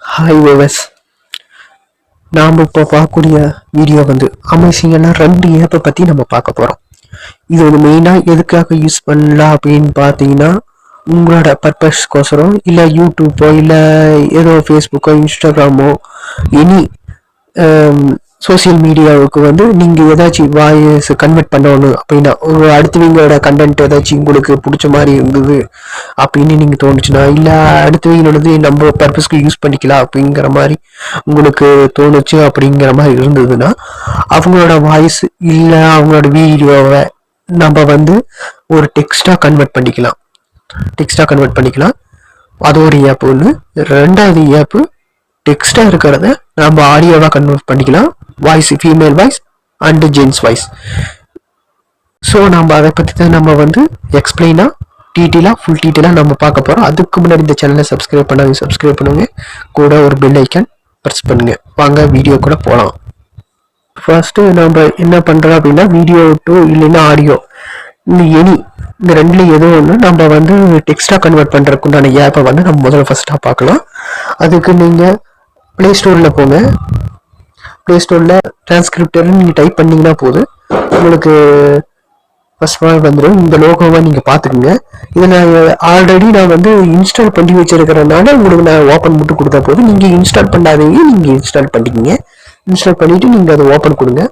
Hi viewers, நாம் இப்போ பார்க்கக்கூடிய வீடியோ அமேசிங்கான 2 ஆப்பை பற்றி நம்ம பார்க்க போகிறோம். இது மெயினாக எதுக்காக யூஸ் பண்ணலாம் அப்படின்னு பார்த்தீங்கன்னா, உங்களோட பர்பஸ்க்கோசரம் இல்லை யூடியூப்போ இல்லை ஏதோ ஃபேஸ்புக்கோ இன்ஸ்டாகிராமோ எனி சோசியல் மீடியாவுக்கு நீங்கள் ஏதாச்சும் வாய்ஸ் கன்வெர்ட் பண்ணணும் அப்படின்னா, அடுத்தவங்களோட கண்டென்ட் ஏதாச்சும் உங்களுக்கு பிடிச்ச மாதிரி இருந்தது அப்படின்னு நீங்கள் தோணுச்சுன்னா, இல்லை அடுத்தவங்களோடது நம்ம பர்பஸ்க்கு யூஸ் பண்ணிக்கலாம் அப்படிங்கிற மாதிரி உங்களுக்கு தோணுச்சு அப்படிங்கிற மாதிரி இருந்ததுன்னா, அவங்களோட வாய்ஸ் இல்லை அவங்களோட வீடியோவை நம்ம ஒரு டெக்ஸ்டாக கன்வெர்ட் பண்ணிக்கலாம். அது ஒரு ஆப் ஒன்று. 2வது ஆப்பு டெக்ஸ்டாக இருக்கிறத நம்ம ஆடியோவாக கன்வெர்ட் பண்ணிக்கலாம். Voice female voice and gents voice. So நம்ம அதை பற்றி தான் நம்ம எக்ஸ்பிளைனாக ஃபுல் டீட்டெயிலாக நம்ம பார்க்க போகிறோம். அதுக்கு முன்னாடி இந்த சேனலை சப்ஸ்கிரைப் பண்ணுங்க, கூட ஒரு பெல் ஐக்கான் ப்ரெஸ் பண்ணுங்க. வாங்க வீடியோ கூட போகலாம். ஃபர்ஸ்ட்டு நம்ம என்ன பண்ணுறோம் அப்படின்னா, வீடியோ டு இல்லைன்னா ஆடியோ இந்த 2ல ஏதோ ஒன்று நம்ம டெக்ஸ்டாக கன்வெர்ட் பண்ணுறதுக்குண்டான ஆப்பை நம்ம முதல்ல ஃபர்ஸ்ட்டாக பார்க்கலாம். அதுக்கு நீங்கள் ப்ளே ஸ்டோரில் போங்க. ப்ளே ஸ்டோரில் டிரான்ஸ்கிரிப்டர்னு நீங்கள் டைப் பண்ணிங்கன்னா போதும், உங்களுக்கு ஃபர்ஸ்ட் ஆஃப் வந்துடும். இந்த லோகோவை நீங்கள் பார்த்துக்குங்க. இதை நான் ஆல்ரெடி இன்ஸ்டால் பண்ணி வச்சிருக்கிறதுனால உங்களுக்கு நான் ஓப்பன் மட்டும் கொடுத்தா போதும். நீங்கள் இன்ஸ்டால் பண்ணாதீங்க, நீங்கள் இன்ஸ்டால் பண்ணிக்கோங்க. இன்ஸ்டால் பண்ணிவிட்டு நீங்கள் அதை ஓப்பன் கொடுங்க.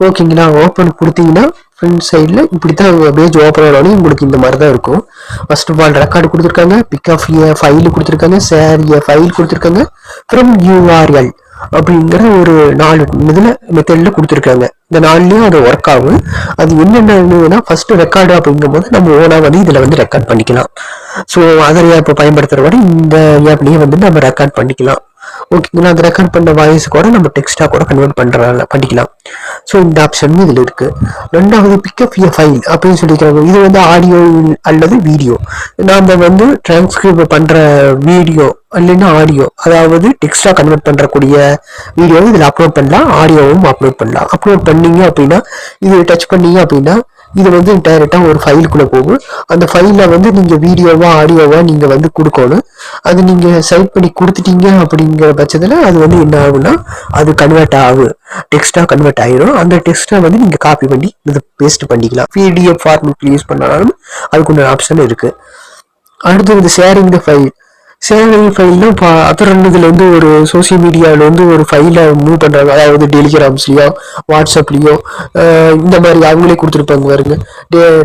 ஓகேங்களா? ஓப்பன் கொடுத்தீங்கன்னா ஃப்ரண்ட் சைடில் இப்படி தான் பேஜ் ஓப்பன் ஆனாலும் உங்களுக்கு இந்த மாதிரி தான் இருக்கும். ஃபர்ஸ்ட் ஆஃப் ஆல் ரெக்கார்டு கொடுத்துருக்காங்க, பிக் ஆஃப் ஏ ஃபைல் கொடுத்துருக்காங்க, ஷேர் ஏ ஃபைல் கொடுத்துருக்காங்க, ஃப்ரம் URL அப்படிங்கிற ஒரு 4 மெத்தடில் கொடுத்துருக்காங்க. இந்த 4லையும் அது ஒர்க் ஆகும். அது என்னென்னா, ஃபர்ஸ்ட் ரெக்கார்டு அப்படிங்கும்போது நம்ம ஓனாக இதில் ரெக்கார்ட் பண்ணிக்கலாம். ஸோ அதர் ஆப்பை பயன்படுத்துகிற வரை இந்த ஆப்லேயே நம்ம ரெக்கார்ட் பண்ணிக்கலாம். ஓகேங்களா? அந்த ரெக்கார்ட் பண்ண வாய்ஸ் கூட நம்ம டெக்ஸ்டாக கூட கன்வெர்ட் பண்ணிக்கலாம். ஸோ இந்த ஆப்ஷன் இதில் இருக்கு. 2வது பிக்கப் ஏ ஃபைல் அப்படின்னு சொல்லிக்கிறாங்க. இது ஆடியோ அல்லது வீடியோ. நாம் டிரான்ஸ்கிரிப்ட் பண்ணுற வீடியோ இல்லைன்னா ஆடியோ, அதாவது டெக்ஸ்டாக கன்வெர்ட் பண்ணுறக்கூடிய வீடியோவும் இதில் அப்லோட் பண்ணலாம், ஆடியோவும் அப்லோட் பண்ணலாம். அப்லோட் பண்ணீங்க அப்படின்னா, இது டச் பண்ணீங்க அப்படின்னா இது டைரெக்டாக ஒரு ஃபைலுக்குள்ளே போகும். அந்த ஃபைலில் நீங்கள் வீடியோவா ஆடியோவா நீங்கள் கொடுக்கணும். அது நீங்கள் செலக்ட் பண்ணி கொடுத்துட்டீங்க அப்படிங்கிற பட்சத்தில் அது என்ன ஆகும்னா, அது கன்வெர்ட் ஆகும், டெக்ஸ்டாக கன்வெர்ட் ஆகிடும். அந்த டெக்ஸ்ட்டை நீங்கள் காப்பி பண்ணி இதை பேஸ்ட் பண்ணிக்கலாம். PDF ஃபார்மேட் யூஸ் பண்ணாலும் அதுக்குள்ள ஆப்ஷன் இருக்குது. அடுத்து ஷேரிங் த ஃபைல். ஷேரிங் ஃபைல்னா இப்போ அதர் இதுலேருந்து ஒரு சோசியல் மீடியாவில் ஒரு ஃபைலை மூவ் பண்ணுறாங்க. அதாவது டெலிகிராம்ஸ்லையோ வாட்ஸ்அப்லேயோ இந்த மாதிரி அவங்களே கொடுத்துருப்பாங்க பாருங்க.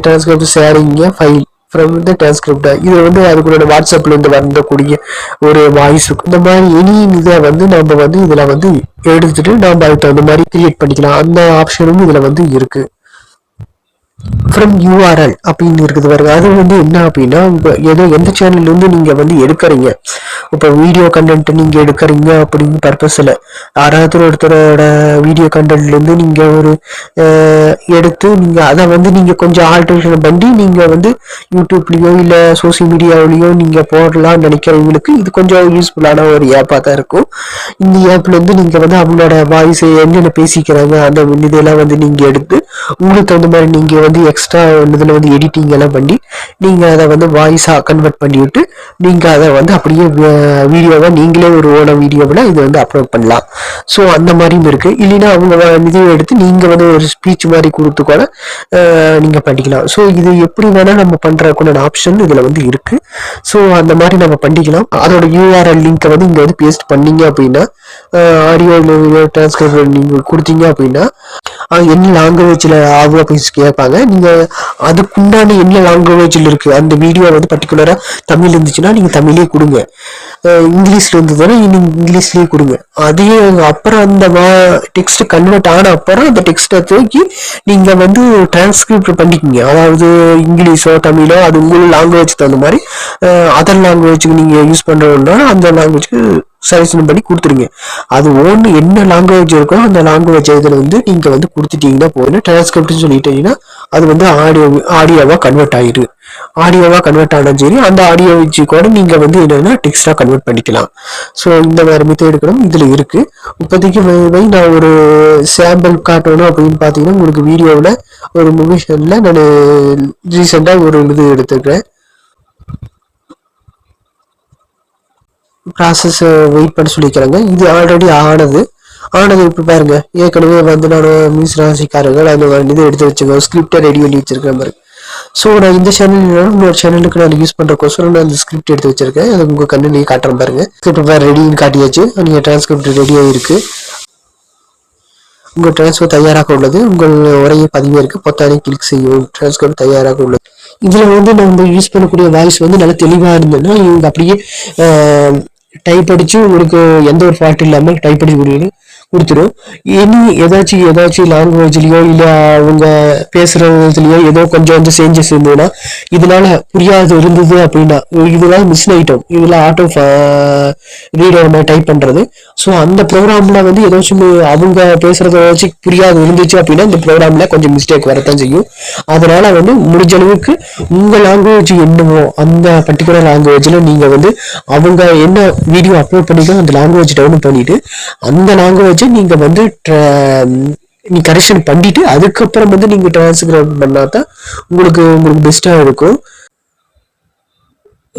Transcript sharing file from the transcript. இது அதுக்குள்ள வாட்ஸ்அப்லேருந்து வரக்கூடிய ஒரு வாய்ஸ். இந்த மாதிரி எனி இதை நம்ம இதில் எடுத்துட்டு நம்ம அதுக்கு தகுந்த மாதிரி கிரியேட் பண்ணிக்கலாம். அந்த ஆப்ஷனும் இதில் இருக்கு. ஃப்ரம் URL அப்படின்னு இருக்குது பாருங்க. அது என்ன அப்படின்னா, ஏதோ எந்த சேனல்லேருந்து நீங்கள் எடுக்கிறீங்க, இப்போ வீடியோ கண்டென்ட் நீங்கள் எடுக்கிறீங்க அப்படின்னு பர்பஸில் யாராவது ஒருத்தரோட வீடியோ கண்டென்ட்லேருந்து நீங்கள் ஒரு எடுத்து நீங்கள் அதை நீங்கள் கொஞ்சம் ஆல்ட்ரேஷன் பண்ணி நீங்கள் யூடியூப்லேயோ இல்லை சோசியல் மீடியாவிலையோ நீங்கள் போடலாம்னு நினைக்கிறவங்களுக்கு இது கொஞ்சம் யூஸ்ஃபுல்லான ஒரு ஆப்பாக தான் இருக்கும். இந்த ஆப்லேருந்து நீங்கள் அவங்களோட வாய்ஸ் என்னென்ன பேசிக்கிறாங்க அந்த இதெல்லாம் நீங்கள் எடுத்து உங்களுக்கு தகுந்த மாதிரி நீங்கள் எக்ஸ்ட்ரா இதில் எடிட்டிங் எல்லாம் பண்ணி நீங்கள் அதை வாய்ஸாக கன்வெர்ட் பண்ணிவிட்டு நீங்கள் அதை அப்படியே வீடியோவை நீங்களே ஒரு ஓன வீடியோவில் இது அப்லோட் பண்ணலாம். ஸோ அந்த மாதிரியும் இருக்குது. இல்லைன்னா அவங்க இதையும் எடுத்து நீங்கள் ஒரு ஸ்பீச் மாதிரி கொடுத்து கூட நீங்கள் பண்ணிக்கலாம். ஸோ இது எப்படி வேணால் நம்ம பண்ணுறதுக்குள்ள ஆப்ஷன் இதில் இருக்குது. ஸோ அந்த மாதிரி நம்ம பண்ணிக்கலாம். அதோட URL லிங்கை இங்கே பேஸ்ட் பண்ணீங்க அப்படின்னா, ஆடியோ டிரான்ஸ்கிரிப்ட் நீங்கள் கொடுத்தீங்க அப்படின்னா என்ன லாங்குவேஜில் ஆகும் அப்படின்னு கேட்பாங்க. நீங்கள் அதுக்குண்டான என்ன லாங்குவேஜில் இருக்குது அந்த வீடியோ பர்டிகுலராக தமிழ் இருந்துச்சுன்னா நீங்கள் தமிழே கொடுங்க, இங்கிலீஷில் இருந்ததுன்னா இங்கிலீஷ்லேயே கொடுங்க. அதே அப்புறம் அந்த டெக்ஸ்ட் கன்வெர்ட் ஆன அப்புறம் அந்த டெக்ஸ்ட்டை தூக்கி நீங்கள் டிரான்ஸ்கிரிப்ட் பண்ணிக்கிங்க. அதாவது இங்கிலீஷோ தமிழோ அது உங்களோட லாங்குவேஜ் தகுந்த மாதிரி அதர் லாங்குவேஜுக்கு நீங்கள் யூஸ் பண்ணுறோம்னா அந்த லாங்குவேஜுக்கு செலக்ஷன் பண்ணி கொடுத்துருங்க. அது ஒன்று என்ன லாங்குவேஜ் இருக்கோ அந்த லாங்குவேஜ் இதில் நீங்கள் கொடுத்துட்டீங்கன்னா போதும். டிரான்ஸ்கிரிப்ட்னு சொல்லிட்டீங்கன்னா அது ஆடியோவாக கன்வெர்ட் ஆகிடு. ஆடியோவாக கன்வெர்ட் ஆனாலும் சரி, அந்த ஆடியோ வச்சு கூட நீங்கள் என்னென்னா டெக்ஸ்டாக கன்வெர்ட் பண்ணிக்கலாம். ஸோ இந்த மாதிரி மெத்தட் எடுக்கணும் இதில் இருக்குது. இப்போதைக்கு நான் ஒரு சாம்பிள் காட்டணும் அப்படின்னு பார்த்தீங்கன்னா, உங்களுக்கு வீடியோவில் ஒரு மூவிஷனில் நான் ரீசெண்டாக ஒரு இது எடுத்துக்கிறேன். ப்ராசஸ் வெயிட் பண்ண சொல்லிக்கிறாங்க. இது ஆல்ரெடி ஆனது இப்போ பாருங்க. ஏற்கனவே வந்து நான் மீஸ் ராசிக்காரர்கள் அந்த இது எடுத்து வச்சுக்கோங்க, ஸ்கிரிப்டை ரெடி பண்ணி வச்சிருக்கேன் பாருங்க. ஸோ நான் இந்த சேனல் இன்னொரு சேனலுக்கு நான் யூஸ் பண்ணுறக்கோசரம் நான் அந்த ஸ்கிரிப்ட் எடுத்து வச்சிருக்கேன். அது உங்கள் கண்ணு நீங்கள் காட்டுறேன் பாருங்க. ஸ்கிரிப்ட் வேறு ரெடின்னு காட்டியாச்சு. நீங்கள் டிரான்ஸ்கிரிப்ட் ரெடியாக இருக்குது. உங்கள் டிரான்ஸ்ஃபர் தயாராக உள்ளது. உங்கள் உரையை பதிவே இருக்குது. பொத்தானை கிளிக் செய்யும். டிரான்ஸ்கிரிப்ட் தயாராக உள்ளது. இதில் வந்து நம்ம யூஸ் பண்ணக்கூடிய வாய்ஸ் வந்து நல்லா தெளிவாக இருந்ததுன்னா இவங்க அப்படியே டைப் அடித்து உங்களுக்கு எந்த ஒரு ஃபால்ட் இல்லாமல் டைப் அடிச்சு கொடுத்துரும். இனி ஏதாச்சும் லாங்குவேஜ்லயோ இல்ல அவங்க பேசுறதுலயோ ஏதோ கொஞ்சம் சேஞ்சஸ் இருந்ததுன்னா, இதனால புரியாது இருந்தது அப்படின்னா, இதெல்லாம் மிஸ் ஐட்டம், இதெல்லாம் ஆட்டோ ரீடர் மாதிரி டைப் பண்றது. ஸோ அந்த ப்ரோக்ராம்ல வந்து ஏதாச்சும் அவங்க பேசுறத வச்சு புரியாது இருந்துச்சு அப்படின்னா இந்த ப்ரோக்ராம்ல கொஞ்சம் மிஸ்டேக் வரத்தான் செய்யும். அதனால வந்து முடிஞ்ச அளவுக்கு உங்க லாங்குவேஜ் என்னவோ அந்த பர்டிகுலர் லாங்குவேஜ்ல நீங்க வந்து அவங்க என்ன வீடியோ அப்லோட் பண்ணிக்கோ அந்த லாங்குவேஜ் டவுன்லோட் பண்ணிட்டு அந்த லாங்குவேஜ் நீங்க வந்து நீ கரெக்ஷன் பண்ணிட்டு அதுக்கப்புறம் வந்து நீங்க டிரான்ஸ்கிரைப் பண்ணாதான் உங்களுக்கு பெஸ்டா இருக்கும்.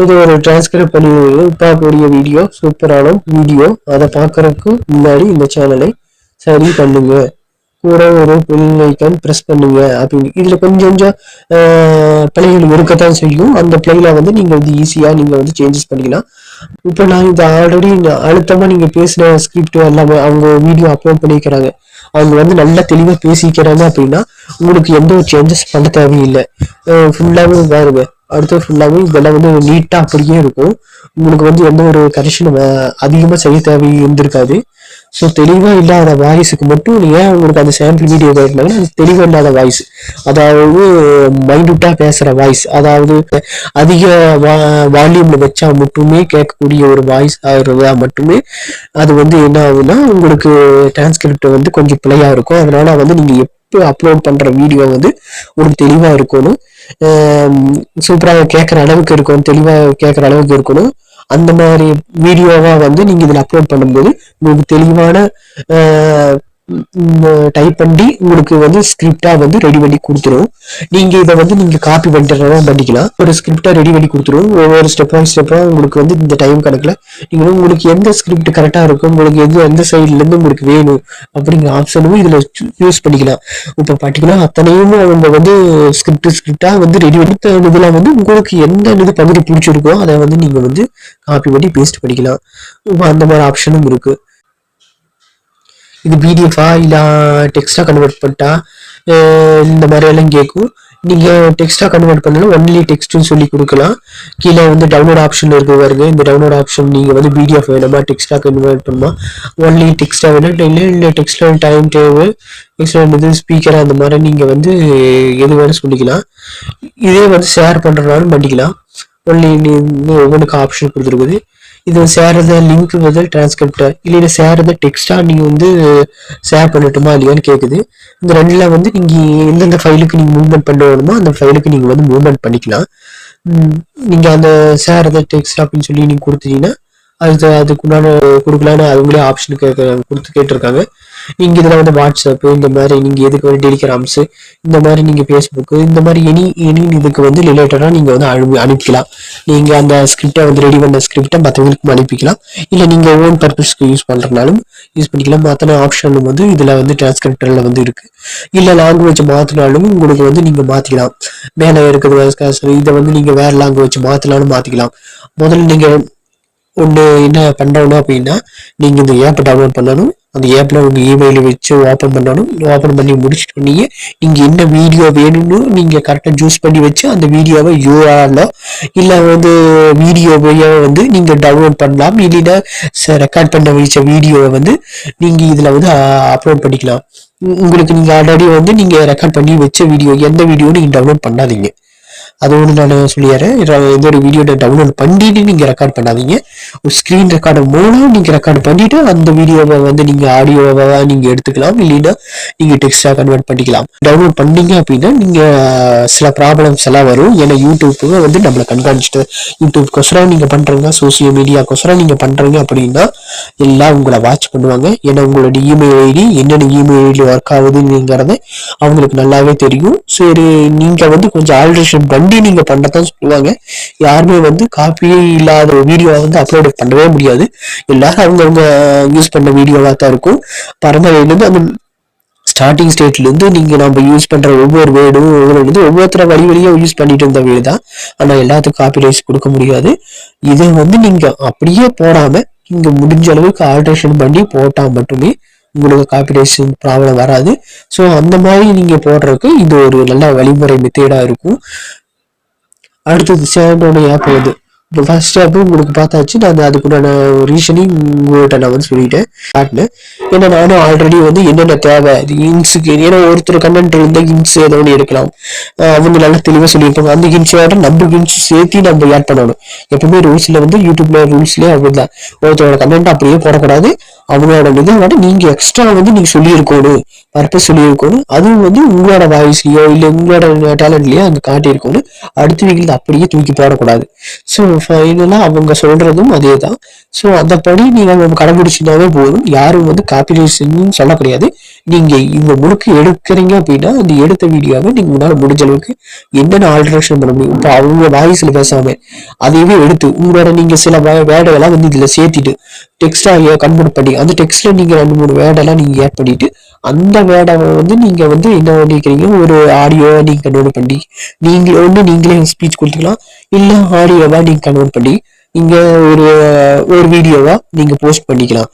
இது ஒரு டிரான்ஸ்கிரைப் பண்ணி பார்க்கக்கூடிய வீடியோ, சூப்பரான வீடியோ. அதை பார்க்கறதுக்கு முன்னாடி இந்த சேனலை சரி பண்ணுங்க, கூட ஒரு பெல் ஐக்கான் ப்ரெஸ் பண்ணுங்க. அப்படின்னு இதுல கொஞ்சம் பிழைகள் இருக்கத்தான் செய்யும். அந்த பிழையில வந்து நீங்க வந்து ஈஸியா நீங்க வந்து சேஞ்சஸ் பண்ணிக்கலாம். இப்போ நான் இது ஆல்ரெடி அழுத்தமா நீங்க பேசின ஸ்கிரிப்ட் எல்லாமே அவங்க வீடியோ அப்லோட் பண்ணிக்கிறாங்க. அவங்க வந்து நல்லா தெளிவா பேசிக்கிறாங்க அப்படின்னா உங்களுக்கு எந்த ஒரு சேஞ்சஸ் பண்ண தேவையில்லை. ஃபுல்லாவே பாருங்க, அடுத்து ஃபுல்லாவே இதெல்லாம் வந்து நீட்டா அப்படியே இருக்கும். உங்களுக்கு வந்து எந்த ஒரு கரெக்ஷன் அதிகமா செய்ய தேவை இருந்திருக்காது. ஸோ தெளிவா இல்லாத வாய்ஸுக்கு மட்டும் ஏன் உங்களுக்கு அந்த சாம்பிள் வீடியோ கேட்டாங்கன்னா அது தெளிவா இல்லாத வாய்ஸ், அதாவது மைன்யூட்டா பேசுற வாய்ஸ், அதாவது அதிக வால்யூம்ல வச்சா மட்டுமே கேட்கக்கூடிய ஒரு வாய்ஸ் ஆகுறதா மட்டுமே அது வந்து என்ன ஆகுதுன்னா உங்களுக்கு டிரான்ஸ்கிரிப்ட் வந்து கொஞ்சம் பிழையா இருக்கும். அதனால வந்து நீங்க எப்போ அப்லோட் பண்ற வீடியோ வந்து உங்களுக்கு தெளிவா இருக்கணும், சூப்பராக கேட்குற அளவுக்கு இருக்கணும், தெளிவா கேட்குற அளவுக்கு இருக்கணும். அந்த மாதிரி வீடியோவா வந்து நீங்க இதுல அப்லோட் பண்ணும்போது உங்களுக்கு தெளிவான டைப் பண்ணி உங்களுக்கு வந்து ஸ்கிரிப்டா வந்து ரெடி பண்ணி கொடுத்துரும். நீங்க இதை வந்து நீங்க காப்பி பண்ணிக்கலாம். ஒரு ஸ்கிரிப்டா ரெடி பண்ணி கொடுத்துரும். ஒவ்வொரு ஸ்டெப்பா உங்களுக்கு வந்து இந்த டைம் கணக்குல நீங்க உங்களுக்கு எந்த ஸ்கிரிப்ட் கரெக்டா இருக்கும், உங்களுக்கு எந்த சைட்ல இருந்து உங்களுக்கு வேணும் அப்படிங்கிற ஆப்ஷனும் இதுல யூஸ் பண்ணிக்கலாம். இப்போ பர்டிகுலர் அத்தனையும் அவங்க வந்து ஸ்கிரிப்டா வந்து ரெடி பண்ணி இதுல வந்து உங்களுக்கு எந்த இது பகுதி பிடிச்சிருக்கோ அதை வந்து நீங்க வந்து காப்பி பண்ணி பேஸ்ட் பண்ணிக்கலாம். அந்த மாதிரி ஆப்ஷனும் இருக்கு. இது பிடிஎஃபா இல்ல டெக்ஸ்டா கன்வெர்ட் பண்ணிட்டா இந்த மாதிரி எல்லாம் கேட்கும். நீங்க டெக்ஸ்டா கன்வெர்ட் பண்ணலாம், ஒன்லி டெக்ஸ்ட்னு சொல்லி கொடுக்கலாம். கீழே வந்து டவுன்லோட் ஆப்ஷன் இருக்கு பாருங்க. இந்த டவுன்லோட் ஆப்ஷன் நீங்க வந்து பிடிஎஃப் வேணுமா டெக்ஸ்டா கன்வெர்ட் பண்ணுமா, ஒன்லி டெக்ஸ்டா வேணும் இல்லை டெக்ஸ்ட்ல டைம் டேபிள் இது ஸ்பீக்கர் அந்த மாதிரி நீங்க வந்து எது வேணும் சொல்லிக்கலாம். இதே வந்து ஷேர் பண்றதுனாலும் பண்ணிக்கலாம். ஒன்லி ஒவ்வொன்றுக்கு ஆப்ஷன் கொடுத்துருக்குது. இது ஷேர் லிங்க் வந்து டிரான்ஸ்கிரிப்ட் இல்லைன்னா ஷேர் டெக்ஸ்டா நீங்க வந்து ஷேர் பண்ணட்டுமா இல்லையான்னு கேட்குது. இந்த ரெண்டுல வந்து நீங்க எந்தெந்த ஃபைலுக்கு நீங்க மூவ்மெண்ட் பண்ண வேணுமோ அந்த ஃபைலுக்கு நீங்க வந்து மூவ்மெண்ட் பண்ணிக்கலாம். நீங்க அந்த ஷேர் டெக்ஸ்ட் அப்படின்னு சொல்லி நீங்க கொடுத்தீங்கன்னா அதுக்குண்டான கொடுக்கலான்னு அவங்களே ஆப்ஷன் கேட்டிருக்காங்க. நீங்க இதுல வந்து வாட்ஸ்அப் இந்த மாதிரி நீங்க எதுக்கு வந்து டெலிகிராம்ஸ் இந்த மாதிரி நீங்க ஃபேஸ்புக் இந்த மாதிரி எனி இதுக்கு வந்து ரிலேட்டடா நீங்க வந்து அனுப்பிக்கலாம். நீங்க அந்த ஸ்கிரிப்டை வந்து ரெடி பண்ண ஸ்கிரிப்டை மற்றவங்களுக்கும் அனுப்பிக்கலாம். இல்ல நீங்க ஓன் பர்பஸ்க்கு யூஸ் பண்றதுனாலும் யூஸ் பண்ணிக்கலாம். அத்தனை ஆப்ஷனும் வந்து இதுல வந்து டிரான்ஸ்கிரிப்டர்ல வந்து இருக்கு. இல்ல லாங்குவேஜ் மாத்தினாலும் உங்களுக்கு வந்து நீங்க மாத்திக்கலாம். மேலே இருக்குது இதை வந்து நீங்க வேற லாங்குவேஜ் மாத்தினாலும் மாத்திக்கலாம். முதல்ல நீங்க ஒன்று என்ன பண்ணணும் அப்படின்னா நீங்க இந்த ஆப்பை டவுன்லோட் பண்ணணும். அந்த ஆப்ல உங்க இமெயில் வச்சு ஓப்பன் பண்ணணும். ஓப்பன் பண்ணி முடிச்சுட்டு நீங்க என்ன வீடியோ வேணும்னு நீங்க கரெக்டா சூஸ் பண்ணி வச்சு அந்த வீடியோவை யூஆர்ல இல்ல வந்து வீடியோவையோ வந்து நீங்க டவுன்லோட் பண்ணலாம். இல்லைன்னா ரெக்கார்ட் பண்ண வச்ச வீடியோவை வந்து நீங்க இதுல வந்து அப்லோட் பண்ணிக்கலாம். உங்களுக்கு நீங்க ஆல்ரெடி வந்து நீங்க ரெக்கார்ட் பண்ணி வச்ச வீடியோ எந்த வீடியோ நீங்க டவுன்லோட் பண்ணாதீங்க. அது ஒன்று நான் சொல்லிடுறேன். எந்த ஒரு வீடியோ டவுன்லோட் பண்ணிட்டு நீங்க ரெக்கார்ட் பண்ணாதீங்க. ஒரு ஸ்கிரீன் ரெக்கார்டு மூலம் நீங்க ரெக்கார்ட் பண்ணிட்டு அந்த வீடியோவை வந்து நீங்க ஆடியோவா நீங்க எடுத்துக்கலாம். இல்லைன்னா நீங்க டெக்ஸ்டா கன்வெர்ட் பண்ணிக்கலாம். டவுன்லோட் பண்ணீங்க அப்படின்னா நீங்க சில ப்ராப்ளம்ஸ் எல்லாம் வரும். ஏன்னா யூடியூப் வந்து நம்மளை கண்காணிச்சுட்டு யூடியூப்கொசரம் நீங்க பண்றீங்க, சோசியல் மீடியாக்கொசரம் நீங்க பண்றீங்க அப்படின்னா எல்லாம் உங்களை வாட்ச் பண்ணுவாங்க. ஏன்னா உங்களோட இமெயில் ஐடி என்னென்ன இமெயில் ஐடி ஒர்க் ஆகுதுங்கிறத அவங்களுக்கு நல்லாவே தெரியும். சரி, நீங்க வந்து கொஞ்சம் ஆல்ட்ரேஷன் பண்ணி நீங்க பண்ணத்தான் சொல்லுவாங்க. யாருமே வந்து காப்பியே இல்லாத வீடியோ வந்து அப்லோட் மெத்தட் பண்ணவே முடியாது. எல்லாரும் அவங்கவுங்க யூஸ் பண்ண வீடியோவா தான் இருக்கும். பரம்பரையிலேருந்து அந்த ஸ்டார்டிங் ஸ்டேட்ல இருந்து நீங்க நம்ம யூஸ் பண்ற ஒவ்வொரு வேர்டும் ஒவ்வொருத்தர வழியா யூஸ் பண்ணிட்டு இருந்த வேர்டு தான். ஆனா எல்லாத்துக்கும் காப்பி ரைட்ஸ் கொடுக்க முடியாது. இதை வந்து நீங்க அப்படியே போடாம நீங்க முடிஞ்ச அளவுக்கு ஆல்ட்ரேஷன் பண்ணி போட்டா மட்டுமே உங்களுக்கு காப்பி ரைட்ஸ் ப்ராப்ளம் வராது. ஸோ அந்த மாதிரி நீங்க போடுறதுக்கு இது ஒரு நல்ல வழிமுறை மெத்தேடா இருக்கும். அடுத்தது சேனோட ஆப் வந்து இப்போ ஃபர்ஸ்ட் ஆப் உங்களுக்கு பார்த்தாச்சு. நான் அதுக்குண்டான ரீசனையும் உங்கள்கிட்ட நான் வந்து சொல்லிட்டேன் காட்டினேன். ஏன்னா நானும் ஆல்ரெடி வந்து என்னென்ன தேவை இது இன்ஸுக்கு, ஏன்னா ஒருத்தர் கண்டென்ட் இருந்தால் இன்ஸ் ஏதோ ஒன்று எடுக்கலாம். அவங்க நல்லா தெளிவாக சொல்லியிருப்பாங்க. அந்த இன்ஸோட நம்ம இன்ஸ் சேர்த்து நம்ம ஆட் பண்ணணும். எப்பவுமே ரூல்ஸில் வந்து யூடியூப்ல ரூல்ஸ்லேயே அப்படிதான். ஒருத்தரோட கண்டென்ட் அப்படியே போடக்கூடாது. அவங்களோட இதை நீங்க எக்ஸ்ட்ரா வந்து நீங்க சொல்லியிருக்கணும், பர்பஸ் சொல்லியிருக்கணும். அதுவும் வந்து உங்களோட வாய்ஸ்லயோ இல்லை உங்களோட டேலண்ட்லயோ அங்கே காட்டியிருக்கணும். அடுத்தவங்களுக்கு அப்படியே தூக்கி போடக்கூடாது. ஸோ ஃபைனலாக அவங்க சொல்றதும் அதே தான். ஸோ அந்தபடி நீங்க கடைபிடிச்சினாவே போதும். யாரும் வந்து காப்பிரைட்ஸ்ன்னு சொல்ல கிடையாது. நீங்க இந்த முழுக்க எடுக்கிறீங்க அப்படின்னா அந்த எடுத்த வீடியோவை நீங்க முன்னால முடிஞ்ச அளவுக்கு என்னென்ன ஆல்ட்ரேஷன் பண்ண முடியும். இப்போ அவங்க வாய்ஸ்ல பேசாம அதையவே எடுத்து உங்களோட நீங்க சில வேர்டெல்லாம் வந்து இதுல சேர்த்திட்டு டெக்ஸ்டா கன்வெர்ட் பண்ணி அந்த டெக்ஸ்ட்ல நீங்க 2-3 வேர்டெல்லாம் நீங்க ஆட் பண்ணிட்டு அந்த வேர்டை வந்து நீங்க வந்து என்ன பண்ணிக்கிறீங்க, ஒரு ஆடியோவா நீங்க கன்வெர்ட் பண்ணி நீங்களே ஸ்பீச் கொடுத்துக்கலாம். இல்ல ஆடியோவா நீங்க கன்வெர்ட் பண்ணி நீங்க ஒரு வீடியோவா நீங்க போஸ்ட் பண்ணிக்கலாம்.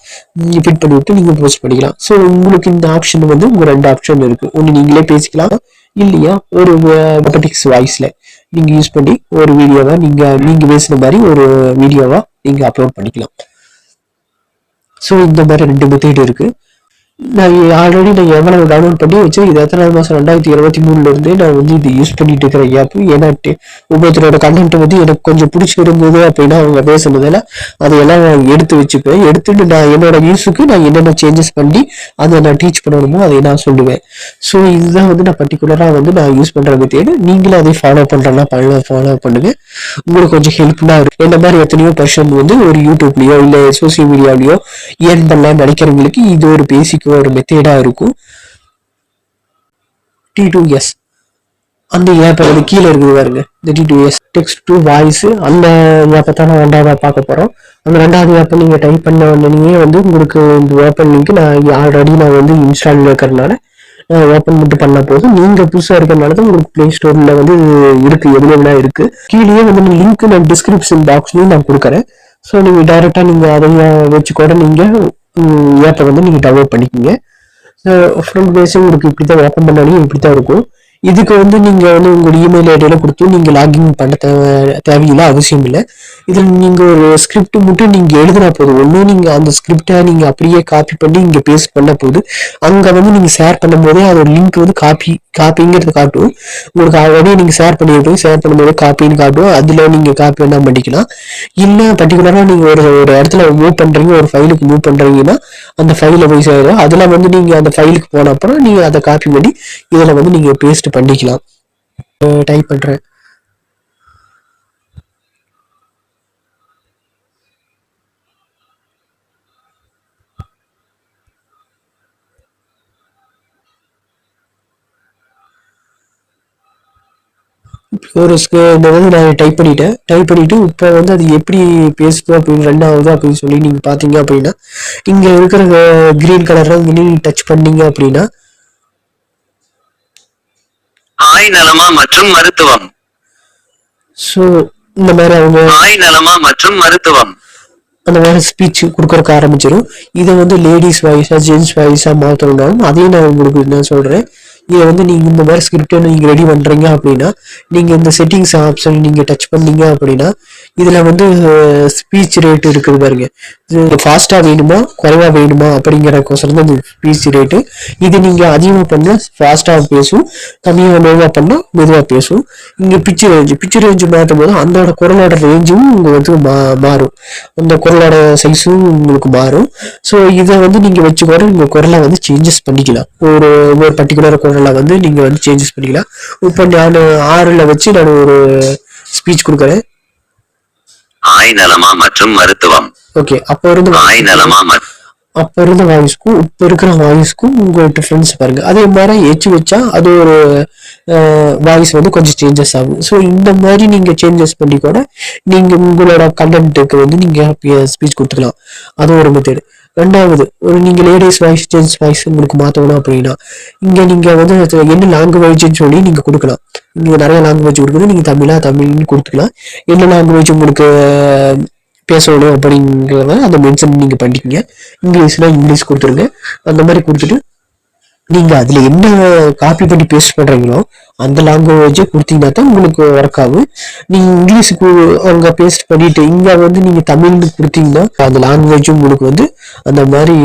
ஃபிட் பண்ணி விட்டு நீங்க போஸ்ட் பண்ணிக்கலாம். ஸோ உங்களுக்கு இந்த ஆப்ஷன் வந்து உங்க 2 ஆப்ஷன் இருக்கு. ஒன்று நீங்களே பேசிக்கலாம், இல்லையா ஒரு ரொபோட்டிக்ஸ் வாய்ஸ்ல நீங்க யூஸ் பண்ணி ஒரு வீடியோவா நீங்க பேசுற மாதிரி ஒரு வீடியோவா நீங்க அப்லோட் பண்ணிக்கலாம். ஸோ இந்த மாதிரி 2 மெத்தட் இருக்கு. நான் ஆல்ரெடி எவ்வளவு டவுன்லோட் பண்ணி வச்சு இது எத்தனாவது மாதம் 2023 இருந்தே நான் வந்து இது யூஸ் பண்ணிட்டு இருக்கிற ஆப். ஏன்னா ஒவ்வொருத்தரோட கண்டென்ட் வந்து எனக்கு கொஞ்சம் பிடிச்சிருந்தது அப்படின்னா அவங்க பேசுனதுல அதையெல்லாம் நான் எடுத்து வச்சுப்பேன். எடுத்துட்டு நான் என்னோட யூஸுக்கு நான் என்னென்ன சேஞ்சஸ் பண்ணி அதை நான் டீச் பண்ணணுமோ அதை நான் சொல்லுவேன். ஸோ இதுதான் வந்து நான் பர்டிகுலராக வந்து நான் யூஸ் பண்ற மெத்தேடு. நீங்களும் அதை ஃபாலோ பண்றேன்னா ஃபாலோ பண்ணுங்க. உங்களுக்கு கொஞ்சம் ஹெல்ப்ஃபுல்லா இருக்கும். இந்த மாதிரி எத்தனையோ பர்சன் வந்து ஒரு யூடியூப்லயோ இல்லை சோசியல் மீடியாவிலயோ ஏன் பண்ணலாம்னு நினைக்கிறவங்களுக்கு இது ஒரு பேசிக் ஒரு மெத்தேடா இருக்கும். T2S அந்த ஆப்பை வந்து கீழே இருக்குது பாருங்க. இந்த T2S டெக்ஸ்ட் டு வாய்ஸ் அந்த ஆப்பை தான் நான் 2ஆவதா பார்க்க போறோம். அந்த 2வது ஆப்பை நீங்க டைப் பண்ண உடனே வந்து உங்களுக்கு இந்த ஓப்பன் லிங்க் நான் ஆல்ரெடி வந்து இன்ஸ்டால் இருக்கிறதுனால ஓப்பன் மட்டும் பண்ண போதும். நீங்க புதுசா இருக்கிறதுனால தான் உங்களுக்கு பிளே ஸ்டோர்ல வந்து இருக்கு, எவ்வளவுனா இருக்கு. கீழே வந்து லிங்க் நான் டிஸ்கிரிப்ஷன் பாக்ஸ்லயும் நான் கொடுக்குறேன். ஸோ நீங்க டைரக்டா நீங்க அதை வச்சு கூட நீங்க ஆப்பை வந்து நீங்க டவுன்லோட் பண்ணிக்கோங்க. ஃப்ரண்ட் பேஸே உங்களுக்கு இப்படித்தான் ஓப்பன் பண்ணாலும் இப்படித்தான் இருக்கும். இதுக்கு வந்து நீங்க வந்து உங்களோட இமெயில் ஐடியெல்லாம் கொடுத்து நீங்க லாகின் பண்ண தேவையில்லை, அவசியம் இல்லை. இதுல நீங்க ஒரு ஸ்கிரிப்ட் மட்டும் நீங்க எழுதினா போதும். ஒன்றும் நீங்க அந்த ஸ்கிரிப்டை நீங்க அப்படியே காப்பி பண்ணி இங்க பேஸ்ட் பண்ண போது அங்க வந்து நீங்க ஷேர் பண்ணும் போதே அதோட லிங்க் வந்து காப்பிங்கிறது காட்டும். உங்களுக்கு ஆல்ரெடி நீங்க ஷேர் பண்ணும்போது காப்பின்னு காட்டும். அதுல நீங்க காப்பி வேணா பண்ணிக்கலாம். இல்ல பர்டிகுலரா நீங்க ஒரு இடத்துல மூவ் பண்றீங்க, ஒரு ஃபைலுக்கு மூவ் பண்றீங்கன்னா அந்த ஃபைல போய் சேரும். அதுல வந்து நீங்க அந்த ஃபைலுக்கு போன அப்புறம் நீங்க அதை காப்பி பண்ணி இதுல வந்து நீங்க பேஸ்ட் பண்ணிக்கலாம். டைப் பண்றேன். நான் டைப் பண்ணிட்டு இப்போ வந்து அது எப்படி பேசுது அப்படின்னு 2வது அப்படின்னு சொல்லி நீங்க பாத்தீங்க அப்படின்னா இங்க இருக்கிற கிரீன் கலர்ல டச் பண்ணீங்க அப்படின்னா ஆய் நலமா மற்றும் மருத்துவம். ஸோ இந்த மாதிரி அவங்க ஆய் நலமா மற்றும் மருத்துவம் அந்த மாதிரி ஸ்பீச் கொடுக்கறதுக்கு ஆரம்பிச்சிடும். இதை வந்து லேடிஸ் வாய்ஸா ஜென்ஸ் வாய்ஸா மாற்றணும்னாலும் அதையும் நான் உங்களுக்கு என்ன சொல்றேன். இதை வந்து நீங்க இந்த மாதிரி ஸ்கிரிப்டை நீங்க ரெடி பண்றீங்க அப்படின்னா நீங்க இந்த செட்டிங்ஸ் ஆப்ஷன் நீங்க டச் பண்ணீங்க அப்படின்னா இதுல வந்து ஸ்பீச் ரேட் இருக்குது பாருங்க. இது ஃபாஸ்டா வேணுமா குறைவா வேணுமா அப்படிங்கிறக்கோசரம் தான் இந்த ஸ்பீச் ரேட்டு. இது நீங்க அதிகமா பண்ண ஃபாஸ்டா பேசும், கம்மியா மெதுவா பண்ணா மெதுவா பேசும். இங்க பிச்சு ரேஞ்சு மாற்றும் போது அந்த குரலோட ரேஞ்சும் உங்களுக்கு மாறும், அந்த குரலோட சைஸும் உங்களுக்கு மாறும். ஸோ இதை வந்து நீங்க வச்சு கூட உங்க குரலை வந்து சேஞ்சஸ் பண்ணிக்கலாம். ஒரு பர்டிகுலர் குரலை வந்து நீங்க வந்து சேஞ்சஸ் பண்ணிக்கலாம். இப்போ நான் 6ல வச்சு நான் ஒரு ஸ்பீச் கொடுக்குறேன். ஆய் நலமா மற்றும் மருத்துவம். ஓகே, அப்ப இருந்த வாய்ஸ்க்கும் இப்ப இருக்கிற வாய்ஸ்க்கும் உங்க டிஃபரன்ஸ் பாருங்க. அதே மாதிரி வச்சா அது ஒரு வாய்ஸ் வந்து கொஞ்சம் சேஞ்சஸ் ஆகும். ஸோ இந்த மாதிரி நீங்கள் சேஞ்சஸ் பண்ணி கூட நீங்கள் உங்களோட கண்டென்ட்டுக்கு வந்து நீங்கள் ஸ்பீச் கொடுத்துக்கலாம். அது ஒரு மெத்தடு. ரெண்டாவது, ஒரு நீங்கள் லேடிஸ் வாய்ஸ் ஜென்ஸ் வாய்ஸ் உங்களுக்கு மாற்றணும் அப்படின்னா இங்கே நீங்கள் வந்து என்ன லாங்குவேஜ்னு சொல்லி நீங்கள் கொடுக்கலாம். இங்கே நிறைய லாங்குவேஜ் கொடுக்குது, நீங்கள் தமிழ்னு கொடுத்துக்கலாம். என்ன லாங்குவேஜ் உங்களுக்கு பேசணும் அப்படிங்கிறத அந்த மென்ஷன் நீங்கள் பண்ணிக்கங்க. இங்கிலீஷ்னா இங்கிலீஷ் கொடுத்துருங்க. அந்த மாதிரி கொடுத்துட்டு நீங்கள் அதில் என்ன காப்பி பண்ணி பேஸ்ட் பண்ணுறீங்களோ அந்த லாங்குவேஜை கொடுத்தீங்கன்னா தான் உங்களுக்கு ஒர்க் ஆகும். நீங்கள் இங்கிலீஷுக்கு அங்கே பேஸ்ட் பண்ணிட்டு இங்கே வந்து நீங்கள் தமிழ்னு கொடுத்தீங்கன்னா அந்த லாங்குவேஜும் உங்களுக்கு வந்து அந்த மாதிரி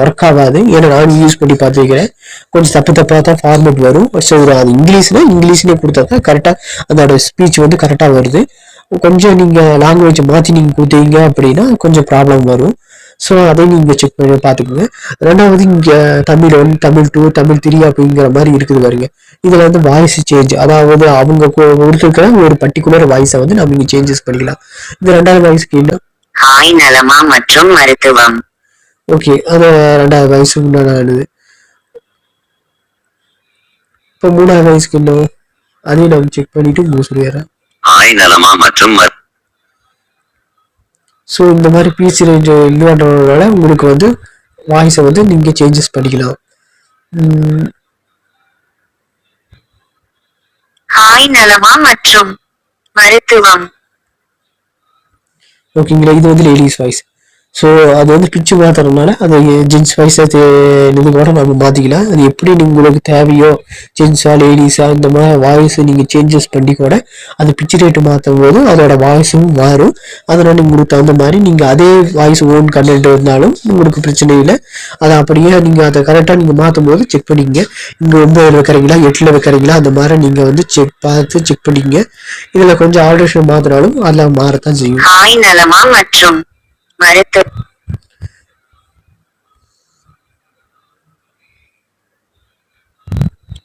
ஒர்க் ஆகாது. ஏன்னா நான் யூஸ் பண்ணி பார்த்துருக்கிறேன், கொஞ்சம் தப்பாக தான் ஃபார்மேட் வரும். ஸோ அது இங்கிலீஷ்லேயே கொடுத்தா தான் கரெக்டாக அதோட ஸ்பீச் வந்து கரெக்டாக வருது. கொஞ்சம் நீங்கள் லாங்குவேஜை மாற்றி நீங்கள் கொடுத்தீங்க அப்படின்னா கொஞ்சம் ப்ராப்ளம் வரும். ஸோ அதை நீங்கள் செக் பண்ணி பார்த்துக்கோங்க. ரெண்டாவது, இங்கே தமிழ் 1, தமிழ் 2, தமிழ் 3 அப்படிங்கிற மாதிரி இருக்குது பாருங்க. இதில் வந்து வாய்ஸ் சேஞ்ச், அதாவது அவங்க கொடுத்துருக்கிற ஒரு பர்டிகுலர் வாய்ஸை வந்து நம்ம இங்கே சேஞ்சஸ் பண்ணிக்கலாம். இந்த ரெண்டாவது வாய்ஸ்க்கு என்ன ஹாய் நலமா மற்றும் மருத்துவம். ஓகே, அது ரெண்டாவது வாய்ஸுக்கு உண்டானது. இப்போ மூணாவது வாய்ஸ்க்கு என்ன அதையும் நம்ம செக் பண்ணிட்டு உங்களுக்கு சொல்லிடுறேன். ஹாய் நலமா மற்றும் ஸோ இந்த மாதிரி பிசி ரேஞ்ச் இது பண்ணுறதுனால உங்களுக்கு வந்து வாய்ஸை வந்து நீங்கள் சேஞ்சஸ் பண்ணிக்கலாம். ஹாய் நலமா மற்றும் மருத்துவம். ஓகேங்களா, இது வந்து லேடிஸ் வாய்ஸ். ஸோ அது வந்து பிச்சு மாற்றுறதுனால அது ஜென்ஸ் வாய்ஸை இது கூட நம்ம மாற்றிக்கலாம். அது எப்படி உங்களுக்கு தேவையோ ஜென்ஸா லேடிஸா இந்த மாதிரி வாய்ஸை நீங்கள் சேஞ்சஸ் பண்ணி கூட அது பிச்சு ரேட்டு மாற்றும் போது அதோட வாய்ஸும் மாறும். அதனால் உங்களுக்கு தகுந்த மாதிரி நீங்கள் அதே வாய்ஸ் ஓன் கண்டென்ட் இருந்தாலும் உங்களுக்கு பிரச்சனை இல்லை. அதை அப்படியே நீங்கள் அதை கரெக்டாக நீங்கள் மாற்றும் போது செக் பண்ணிக்கங்க. இங்கே 9 வைக்கிறீங்களா 8 வைக்கிறீங்களா அந்த மாதிரி நீங்கள் வந்து செக் பண்ணிக்கங்க. இதில் கொஞ்சம் ஆல்ட்ரேஷன் மாற்றினாலும் அதில் மாறத்தான் செய்யும். ஹாய் நலமா மற்றும்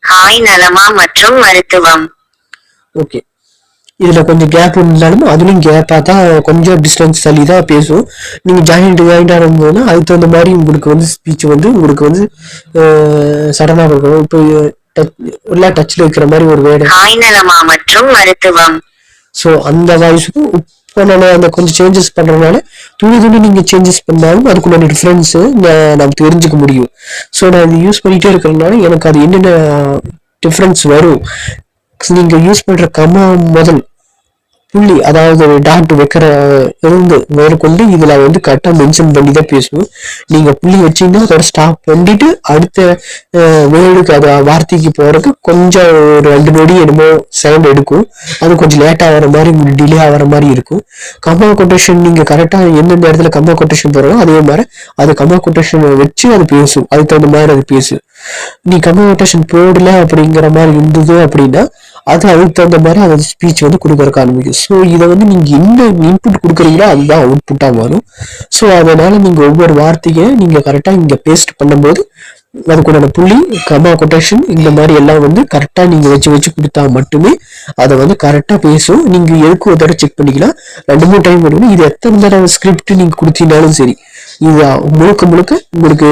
ஹாய் நலமா மற்றும் மருத்துவம். ஓகே, இதுல கொஞ்சம் கேப் இருந்தாலும் அதுலயும் கேப்பா தான் கொஞ்சம் டிஸ்டன்ஸ் தள்ளி தான் பேசும். நீங்க ஜாயிண்ட் ஆகும்போது அதுக்கு தகுந்த மாதிரி உங்களுக்கு வந்து ஸ்பீச் வந்து உங்களுக்கு வந்து சடனா இருக்கும். இப்போ எல்லா டச்ல இருக்கிற மாதிரி ஒரு வேர்டு ஹாய் நலமா மற்றும் மருத்துவம். ஸோ அந்த வாய்ஸுக்கும் இப்போ நான் அந்த கொஞ்சம் சேஞ்சஸ் பண்றதுனால துணி நீங்க சேஞ்சஸ் பண்ணாலும் அதுக்குள்ள டிஃபரன்ஸ் நம்ம தெரிஞ்சுக்க முடியும். ஸோ நான் இது யூஸ் பண்ணிட்டே இருக்கிறதுனால எனக்கு அது என்னென்ன டிஃபரன்ஸ் வரும். நீங்க யூஸ் பண்ற கமா முதல் புள்ளி, அதாவது டாட் வைக்கிற இருந்து மேற்கொண்டு இதுல வந்து கரெக்டா மென்ஷன் பண்ணி தான் பேசணும். நீங்க புள்ளி வச்சீங்கன்னா அதோட ஸ்டாப் பண்ணிட்டு அடுத்த வேர்டுக்கு அது வார்த்தைக்கு போறதுக்கு கொஞ்சம் ஒரு 2 நொடி என்னமோ செகண்ட் எடுக்கும். அது கொஞ்சம் லேட் ஆகிற மாதிரி உங்களுக்கு டிலே ஆகிற மாதிரி இருக்கும். கமா கொட்டேஷன் நீங்க கரெக்டா எந்தெந்த இடத்துல கமா கொட்டேஷன் போறோம் அதே மாதிரி அது கமா கொட்டேஷன் வச்சு அது பேசும். அதுக்கு தகுந்த மாதிரி அது பேசும். நீ கமா கொட்டேஷன் போடல அப்படிங்கிற மாதிரி இருந்தது அப்படின்னா அது அதுக்கு தகுந்த மாதிரி அது ஸ்பீச் வந்து கொடுக்கறக்க ஆரம்பிக்கும். ஸோ இதை வந்து நீங்க என்ன இன்புட் கொடுக்குறீங்களோ அதுதான் அவுட்புட்டா வரும். ஸோ அதனால நீங்க ஒவ்வொரு வார்த்தையை நீங்க கரெக்டா இங்க பேஸ்ட் பண்ணும்போது அதுக்குண்டான புள்ளி கமா கொட்டேஷன் இந்த மாதிரி எல்லாம் வந்து கரெக்டா நீங்க வச்சு கொடுத்தா மட்டுமே அதை வந்து கரெக்டா பேசும். நீங்க எதுக்கு ஒரு தடவை செக் பண்ணிக்கலாம், 2-3 டைம் பண்ணுங்க. இது எத்தனை தடவை ஸ்கிரிப்ட் நீங்க கொடுத்தீங்கனாலும் சரி, இது முழுக்க உங்களுக்கு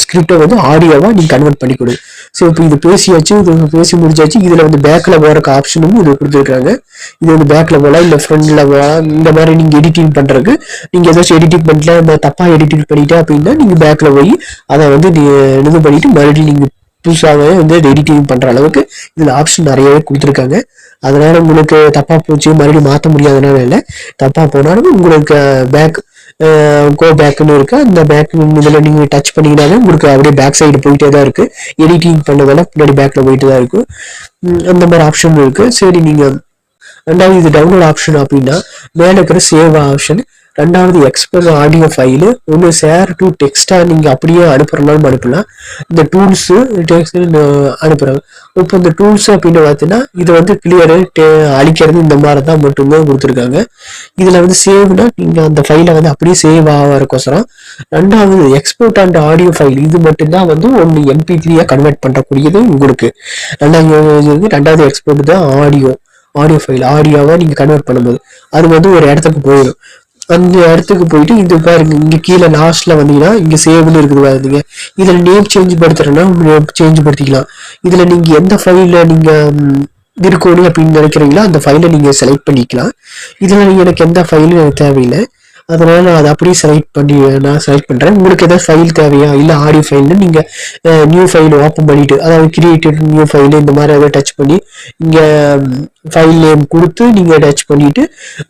ஸ்கிரிப்டை வந்து ஆடியோவா நீங்க கன்வெர்ட் பண்ணி கொடு. ஸோ இப்போ இது பேசியாச்சு, இது பேசி முடிச்சாச்சு. இதுல வந்து பேக்ல போறக்கு ஆப்ஷனும் இது கொடுத்துருக்காங்க. இது வந்து பேக்ல போகலாம் இல்ல ஃப்ரண்ட்ல போகலாம். இந்த மாதிரி நீங்க எடிட்டிங் பண்றதுக்கு நீங்க ஏதாச்சும் எடிட்டிங் பண்ணல தப்பா எடிட்டிங் பண்ணிட்டா அப்படின்னா நீங்க பேக்ல போய் அதை வந்து இது பண்ணிட்டு மறுபடியும் நீங்க புதுசாகவே வந்து எடிட்டிங் பண்ற அளவுக்கு இதுல ஆப்ஷன் நிறையவே கொடுத்துருக்காங்க. அதனால உங்களுக்கு தப்பா போச்சு மறுபடியும் மாற்ற முடியாதனால இல்லை, தப்பா போனாலும் உங்களுக்கு பேக் கோ பேக்னு இருக்கு. அந்த பேக் இதில் நீங்க டச் பண்ணிங்கனாலும் உங்களுக்கு அப்படியே பேக் சைடு போயிட்டே தான் இருக்கு. எடிட்டிங் பண்ணதால பின்னாடி பேக்ல போயிட்டு தான் இருக்கு. அந்த மாதிரி ஆப்ஷன் இருக்கு. சரி, நீங்க ரெண்டாவது இது டவுன்லோட் ஆப்ஷன் அப்படின்னா மேலே இருக்கிற சேவ் ஆப்ஷன், ரெண்டாவது எக்ஸ்போர்ட் ஆடியோ ஃபைலு, ஒன்று ஷேர் டு டெக்ஸ்டா நீங்க அப்படியே அனுப்புறனாலும் அனுப்பலாம். இந்த டூல்ஸ் டெக்ஸ்ட் அனுப்புறாங்க. இப்போ இந்த டூல்ஸ் அப்படின்னு பார்த்தீங்கன்னா இது வந்து கிளியரு அழிக்கிறது இந்த மாதிரி தான் மட்டும்தான் கொடுத்துருக்காங்க. இதுல வந்து சேவ்னா நீங்க அந்த ஃபைலை வந்து அப்படியே சேவ் ஆகிறக்கோசரம். ரெண்டாவது எக்ஸ்போர்ட் அண்ட் ஆடியோ ஃபைல், இது மட்டும்தான் வந்து ஒன்று MP3 கன்வெர்ட் பண்றக்கூடியது உங்களுக்கு. ரெண்டாவது எக்ஸ்போர்ட் தான் ஆடியோ ஃபைல், ஆடியோவை நீங்க கன்வெர்ட் பண்ணும்போது அது வந்து ஒரு இடத்துக்கு போயிடும். அந்த இடத்துக்கு போயிட்டு இது பாருங்க, இங்க கீழே லாஸ்ட்ல வந்தீங்கன்னா இங்க சேவ்னு இருக்குது பாருங்க. இதுல நேம் சேஞ்ச் படுத்துறேன்னா சேஞ்ச் படுத்திக்கலாம். இதுல நீங்க எந்த ஃபைல்ல நீங்க இருக்கணும் அப்படின்னு நினைக்கிறீங்களோ அந்த ஃபைலை நீங்க செலக்ட் பண்ணிக்கலாம். இதுல எனக்கு எந்த ஃபைலும் எனக்கு தேவையில்லை, அதனால நான் அதை அப்படியே நான் செலக்ட் பண்றேன். உங்களுக்கு ஏதாவது ஃபைல் தேவையா, இல்ல ஆடியோ ஃபைல்னு நீங்க நியூ ஃபைல் ஓப்பன் பண்ணிட்டு, அதாவது கிரியேட்டட் நியூ ஃபைல் இந்த மாதிரி ஏதாவது டச் பண்ணி இங்க ஃபைல் நேம் கொடுத்து நீங்க டச் பண்ணிட்டு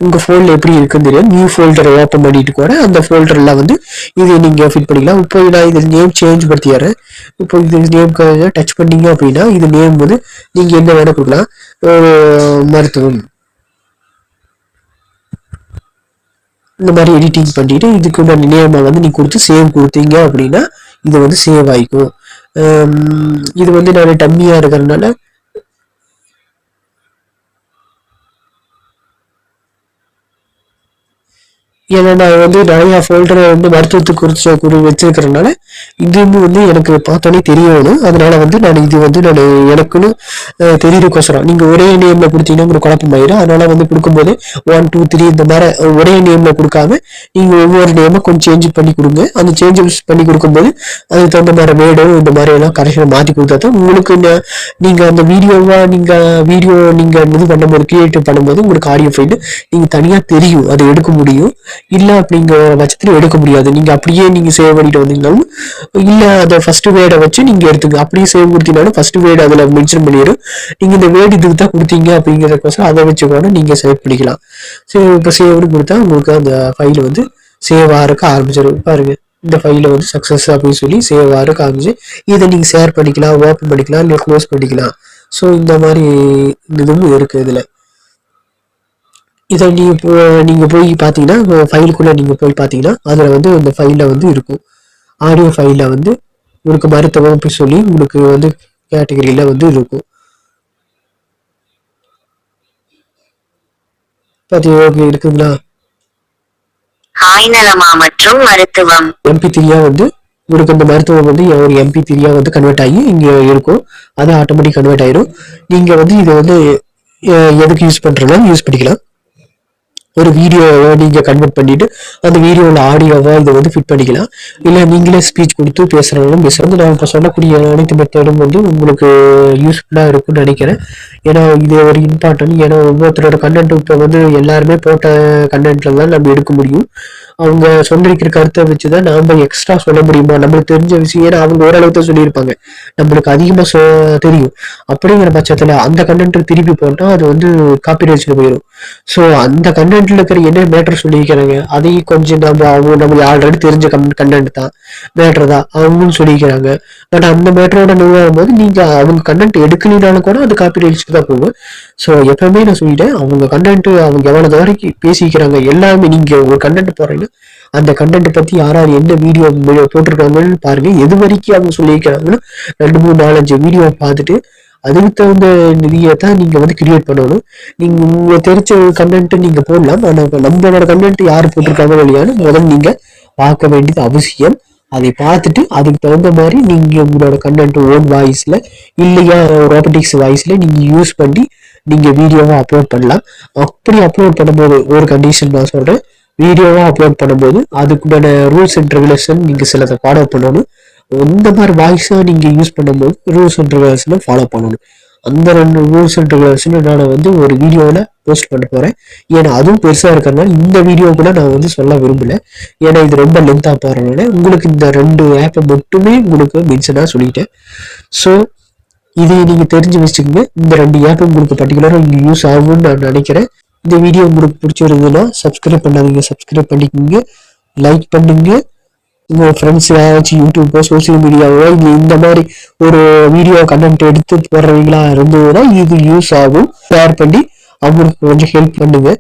உங்க ஃபோல்டர் எப்படி இருக்குன்னு தெரியும், நியூ ஃபோல்டரை ஓப்பன் பண்ணிட்டு கூட அந்த ஃபோல்டர்ல வந்து இது நீங்க ஃபிட் பண்ணிக்கலாம். இப்போ நான் இது நேம் சேஞ்ச் படுத்திடுறேன். இப்போ இது நேம் டச் பண்ணீங்க அப்படின்னா இது நேம் வந்து நீங்க என்ன வேணா கொடுக்கலாம். மருத்துவம் இந்த மாதிரி எடிட்டிங் பண்ணிட்டு இதுக்கு நேமை வந்து நீ கொடுத்து சேவ் கொடுத்தீங்க அப்படின்னா இது வந்து சேவ் ஆகிக்கும். இது வந்து நான் டம்மியா இருக்கிறதுனால ஏன்னா நான் வந்து நிறைய ஃபோல்டரை வந்து மருத்துவத்துக்கு குறித்து வச்சிருக்கிறதுனால இதுன்னு வந்து எனக்கு பார்த்தோன்னே தெரியணும். அதனால வந்து நான் இது வந்து நான் எனக்குன்னு தெரியறதுக்கோசரம் நீங்க ஒரே நேம்ல கொடுத்தீங்கன்னா உங்களுக்கு குழப்பமாயிடும். அதனால வந்து கொடுக்கும்போது 1 2 3 இந்த மாதிரி ஒரே நேம்ல கொடுக்காம நீங்க ஒவ்வொரு நேமை கொஞ்சம் சேஞ்ச் பண்ணி கொடுங்க. அந்த சேஞ்சஸ் பண்ணி கொடுக்கும்போது அதுக்கு தகுந்த மாதிரி வேர்டும் இந்த மாதிரி எல்லாம் கரெக்டாக மாற்றி கொடுத்தா தான் உங்களுக்கு நீங்க அந்த வீடியோ நீங்க இது பண்ணும்போது கிரியேட் பண்ணும்போது உங்களுக்கு ஆடியோ ஃபைல் நீங்க தனியா தெரியும், அதை எடுக்க முடியும். இல்ல அப்படிங்கிற பட்சத்துல எடுக்க முடியாது. நீங்க அப்படியே நீங்க சேவ் பண்ணிட்டு வந்தீங்கன்னாலும் இல்ல அதை ஃபர்ஸ்ட் வேர்டை வச்சு நீங்க எடுத்துங்க. அப்படியே சேவ் கொடுத்தீங்கன்னாலும் ஃபர்ஸ்ட் வேர்டு அதுல மென்ஷன் பண்ணிடும். நீங்க இந்த வேர்டு இதுக்கு தான் கொடுத்தீங்க அப்படிங்கிறதுக்கோசரம் அதை வச்சு கூட நீங்க சேவ் பண்ணிக்கலாம். சேவ் இப்போ சேவ்னு கொடுத்தா உங்களுக்கு அந்த ஃபைல் வந்து சேவ் ஆகிறதுக்கு ஆரம்பிச்சிடும். பாருங்க, இந்த ஃபைல வந்து சக்சஸ் அப்படின்னு சொல்லி சேவ் ஆகிறதுக்கு ஆரம்பிச்சு இதை நீங்க ஷேர் பண்ணிக்கலாம், ஓப்பன் பண்ணிக்கலாம், இல்லை க்ளோஸ் பண்ணிக்கலாம். ஸோ இந்த மாதிரி இதுவும் இருக்கு இதுல. இதை நீங்க போய் பார்த்தீங்கன்னா ஃபைலுக்குள்ள நீங்க போய் பார்த்தீங்கன்னா அதுல வந்து இந்த ஃபைல்ல வந்து இருக்கும். ஆடியோ ஃபைல்ல வந்து உங்களுக்கு மருத்துவம் அப்படி சொல்லி உங்களுக்கு வந்து கேட்டகரியில வந்து இருக்கும். ஓகே இருக்குங்களா? ஹாய் நலமா மற்றும் மருத்துவம் MP3 வந்து உங்களுக்கு இந்த மருத்துவம் வந்து ஒரு MP3 வந்து கன்வெர்ட் ஆகி இங்க இருக்கும். அது ஆட்டோமேட்டிக் கன்வெர்ட் ஆயிடும். நீங்க வந்து இதை வந்து எதுக்கு யூஸ் பண்றதுனாலும் யூஸ் பண்ணிக்கலாம். ஒரு வீடியோவை நீங்க கன்வெர்ட் பண்ணிட்டு அந்த வீடியோவில் ஆடியோவா இதை வந்து ஃபிட் பண்ணிக்கலாம். இல்லை நீங்களே ஸ்பீச் கொடுத்து பேசுறவங்களும் பேசுறது. நான் இப்போ சொல்லக்கூடிய அனைத்து மெத்தடும் வந்து உங்களுக்கு யூஸ்ஃபுல்லாக இருக்கும்னு நினைக்கிறேன். ஏன்னா இது ஒரு இம்பார்ட்டன்ட். ஏன்னா ஒவ்வொருத்தரோட கண்டென்ட் இப்போ வந்து எல்லாருமே போட்ட கண்டென்ட்ல தான் நம்ம எடுக்க முடியும். அவங்க சொல்லிருக்கிற கருத்தை வச்சுதான் நாம எக்ஸ்ட்ரா சொல்ல முடியுமா, நம்மளுக்கு தெரிஞ்ச விஷயம். ஏன்னா அவங்க ஓரளவுக்கு தான் சொல்லியிருப்பாங்க, நம்மளுக்கு அதிகமா தெரியும். அப்படிங்கிற பட்சத்துல அந்த கண்டென்ட் திருப்பி போட்டா அது வந்து காப்பிரைட்ஸ்ல போயிடும். ஸோ அந்த கண்டென்ட்ல இருக்கிற என்ன மேட்டர் சொல்லியிருக்கிறாங்க அதையும் கொஞ்சம் நம்ம ஆல்ரெடி தெரிஞ்ச கண்டென்ட் தான் மேட்டர் தான் அவங்களும் சொல்லியிருக்கிறாங்க. பட் அந்த மேட்டரோட நிறுவும் போது நீங்க அவங்க கண்டென்ட் எடுக்கலினாலும் கூட அது காப்பிரைட்ஸ்க்கு தான் போகும். ஸோ எப்பவுமே நான் சொல்லிட்டேன், அவங்க கண்டென்ட் அவங்க எவ்வளவு வரைக்கும் பேசிக்கிறாங்க எல்லாமே. நீங்க ஒரு கண்டென்ட் போறீங்கன்னா அந்த கண்டென்ட் பத்தி யாராவது என்ன வீடியோ போட்டிருக்காங்கன்னு பாருங்க. எது வரைக்கும் அவங்க சொல்லியிருக்கிறாங்கன்னா 2 3 4 5 வீடியோ பார்த்துட்டு அதுக்கு தகுந்த நிதியை தான் நீங்க வந்து கிரியேட் பண்ணணும். நீங்க உங்க தெரிஞ்ச கண்டென்ட் நீங்க போடலாம். ஆனா நம்மளோட கண்டென்ட் யாரு போட்டிருக்காங்க இல்லையான்னு முதல்ல நீங்க பார்க்க வேண்டியது அவசியம். அதை பார்த்துட்டு அதுக்கு தகுந்த மாதிரி நீங்க உங்களோட கண்டென்ட் ஓன் வாய்ஸ்ல இல்லையா ரோபோட்டிக்ஸ் வாய்ஸ்ல நீங்க யூஸ் பண்ணி நீங்க வீடியோவை அப்லோட் பண்ணலாம். அப்படி அப்லோட் பண்ணும்போது ஒரு கண்டிஷன் நான் சொல்றேன், வீடியோவா அப்லோட் பண்ணும்போது அதுக்குண்டான ரூல்ஸ் அண்ட் ரெகுலேஷன் நீங்க சிலதை ஃபாலோ பண்ணணும். இந்த மாதிரி வாய்ஸா நீங்க யூஸ் பண்ணும்போது ரூல்ஸ் அண்ட் ரெகுலேஷனை ஃபாலோ பண்ணணும். அந்த 2 ரூல்ஸ் அண்ட் ரெகுலேஷன் நான் வந்து ஒரு வீடியோவில் போஸ்ட் பண்ண போறேன். ஏன்னா அதுவும் பெருசா இருக்கிறதுனால இந்த வீடியோ கூட நான் வந்து சொல்ல விரும்பல. ஏன்னா இது ரொம்ப லென்த்தா போறதுனால உங்களுக்கு இந்த 2 ஆப்பை மட்டுமே உங்களுக்கு மென்ஷனா சொல்லிட்டேன். ஸோ இதை நீங்க தெரிஞ்சு வச்சுக்கோங்க. இந்த 2 ஆப் உங்களுக்கு பர்டிகுலரா இங்க யூஸ் ஆகும்னு நான் நினைக்கிறேன். இந்த வீடியோ உங்களுக்கு பிடிச்சிருந்ததுன்னா சப்ஸ்கிரைப் பண்ணாதீங்க, சப்ஸ்கிரைப் பண்ணிக்கோங்க, லைக் பண்ணுங்க. உங்க ஃப்ரெண்ட்ஸ் ஏதாச்சும் யூடியூப்போ சோசியல் மீடியாவோ இல்லை இந்த மாதிரி ஒரு வீடியோ கண்டென்ட் எடுத்து போடுறவங்களா இருந்ததுன்னா இது யூஸ் ஆகும். ஷேர் பண்ணி அவங்களுக்கு கொஞ்சம் ஹெல்ப் பண்ணுங்க.